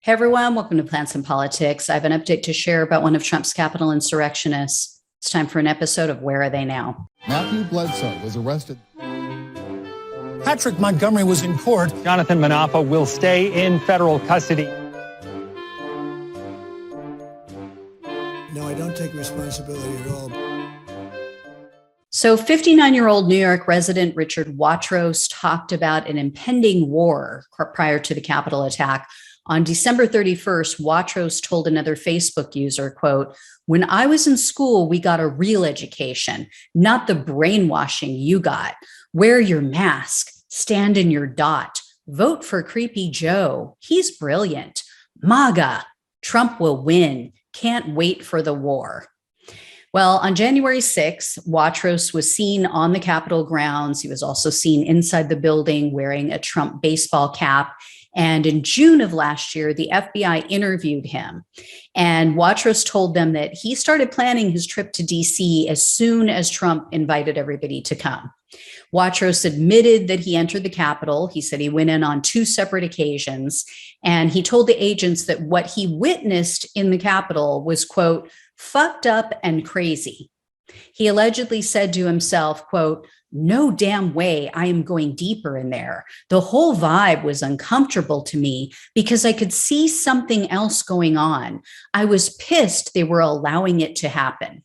Hey everyone, welcome to Plants and Politics. I have an update to share about one of Trump's Capitol insurrectionists. It's time for an episode of Where Are They Now? Matthew Bledsoe was arrested. Patrick Montgomery was in court. Jonathan Manapa will stay in federal custody. No, I don't take responsibility at all. So 59-year-old New York resident Richard Watrous talked about an impending war prior to the Capitol attack. On December 31st, Watrous told another Facebook user, quote, "When I was in school, we got a real education, not the brainwashing you got. Wear your mask, stand in your dot, vote for Creepy Joe. He's brilliant. MAGA, Trump will win. Can't wait for the war." Well, on January 6th, Watrous was seen on the Capitol grounds. He was also seen inside the building wearing a Trump baseball cap. And in June of last year, the FBI interviewed him. And Watrous told them that he started planning his trip to DC as soon as Trump invited everybody to come. Watrous admitted that he entered the Capitol. He said he went in on 2 separate occasions. And he told the agents that what he witnessed in the Capitol was, quote, "fucked up and crazy." He allegedly said to himself, quote, "No damn way I am going deeper in there. The whole vibe was uncomfortable to me because I could see something else going on. I was pissed they were allowing it to happen."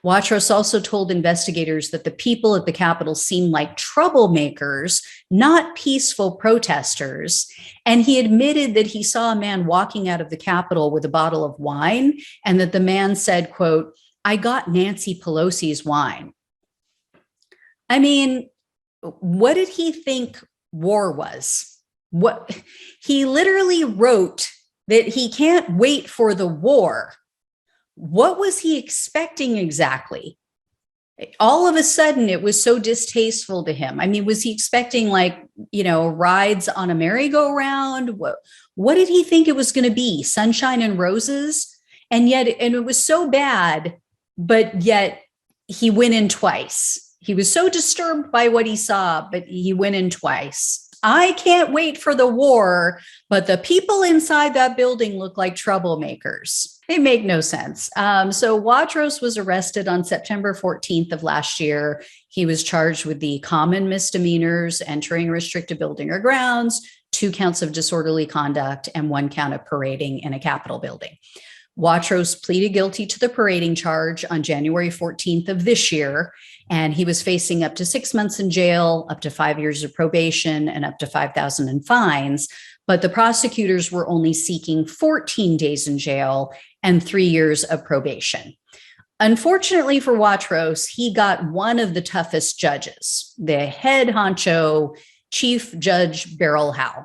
Watrous also told investigators that the people at the Capitol seemed like troublemakers, not peaceful protesters. And he admitted that he saw a man walking out of the Capitol with a bottle of wine and that the man said, quote, "I got Nancy Pelosi's wine." I mean, what did he think war was? What he literally wrote that he can't wait for the war. What was he expecting exactly? All of a sudden, it was so distasteful to him. I mean, was he expecting rides on a merry-go-round? What did he think it was going to be? Sunshine and roses? And it was so bad, but yet he went in twice. He was so disturbed by what he saw, but he went in twice. I can't wait for the war, but the people inside that building look like troublemakers. They make no sense. So Watrous was arrested on September 14th of last year. He was charged with the common misdemeanors, entering a restricted building or grounds, 2 counts of disorderly conduct, and 1 count of parading in a Capitol building. Watrous pleaded guilty to the parading charge on January 14th of this year, and he was facing up to 6 months in jail, up to 5 years of probation, and up to $5,000 in fines. But the prosecutors were only seeking 14 days in jail and 3 years of probation. Unfortunately for Watrous, he got one of the toughest judges, the head honcho, Chief Judge Beryl Howe.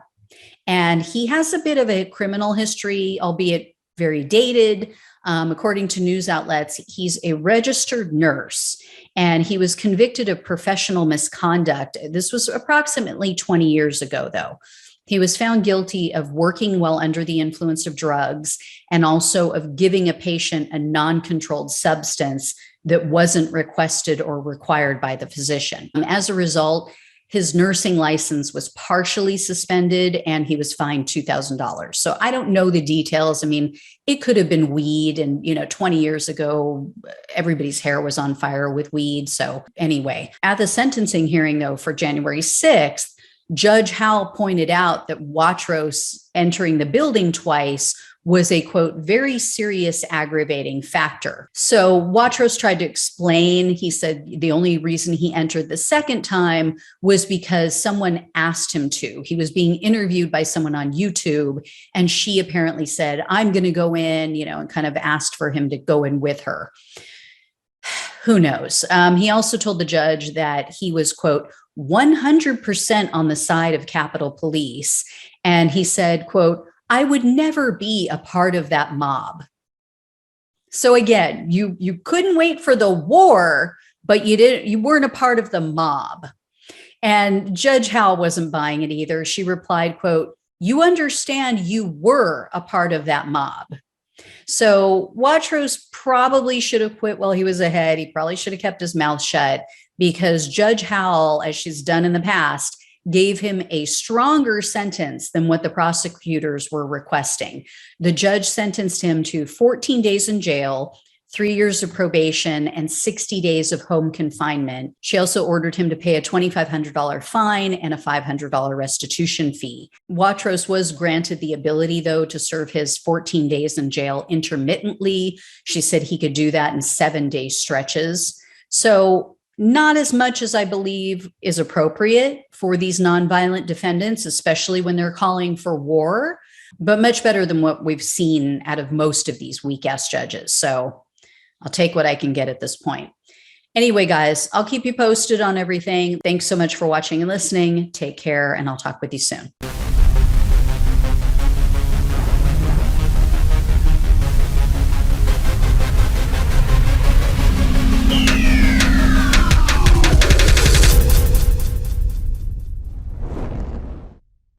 And he has a bit of a criminal history, albeit very dated. According to news outlets, he's a registered nurse and he was convicted of professional misconduct. This was approximately 20 years ago, though. He was found guilty of working while under the influence of drugs and also of giving a patient a non-controlled substance that wasn't requested or required by the physician. As a result, his nursing license was partially suspended and he was fined $2,000. So I don't know the details. I mean, it could have been weed and, 20 years ago, everybody's hair was on fire with weed. So anyway, at the sentencing hearing, though, for January 6th, Judge Howe pointed out that Watrous entering the building twice was a, quote, very serious aggravating factor. So Watrous tried to explain. He said the only reason he entered the second time was because someone asked him to. He was being interviewed by someone on YouTube, and she apparently said, "I'm going to go in," and kind of asked for him to go in with her. Who knows? He also told the judge that he was, quote, 100% on the side of Capitol Police. And he said, quote, "I would never be a part of that mob." So again, you couldn't wait for the war, but you weren't a part of the mob. And Judge Howe wasn't buying it either. She replied, quote, "You understand you were a part of that mob." So Watrous probably should have quit while he was ahead. He probably should have kept his mouth shut because Judge Howell, as she's done in the past, gave him a stronger sentence than what the prosecutors were requesting. The judge sentenced him to 14 days in jail, 3 years of probation, and 60 days of home confinement. She also ordered him to pay a $2,500 fine and a $500 restitution fee. Watrous was granted the ability, though, to serve his 14 days in jail intermittently. She said he could do that in 7-day stretches. So not as much as I believe is appropriate for these nonviolent defendants, especially when they're calling for war, but much better than what we've seen out of most of these weak-ass judges. So I'll take what I can get at this point. Anyway, guys, I'll keep you posted on everything. Thanks so much for watching and listening. Take care, and I'll talk with you soon.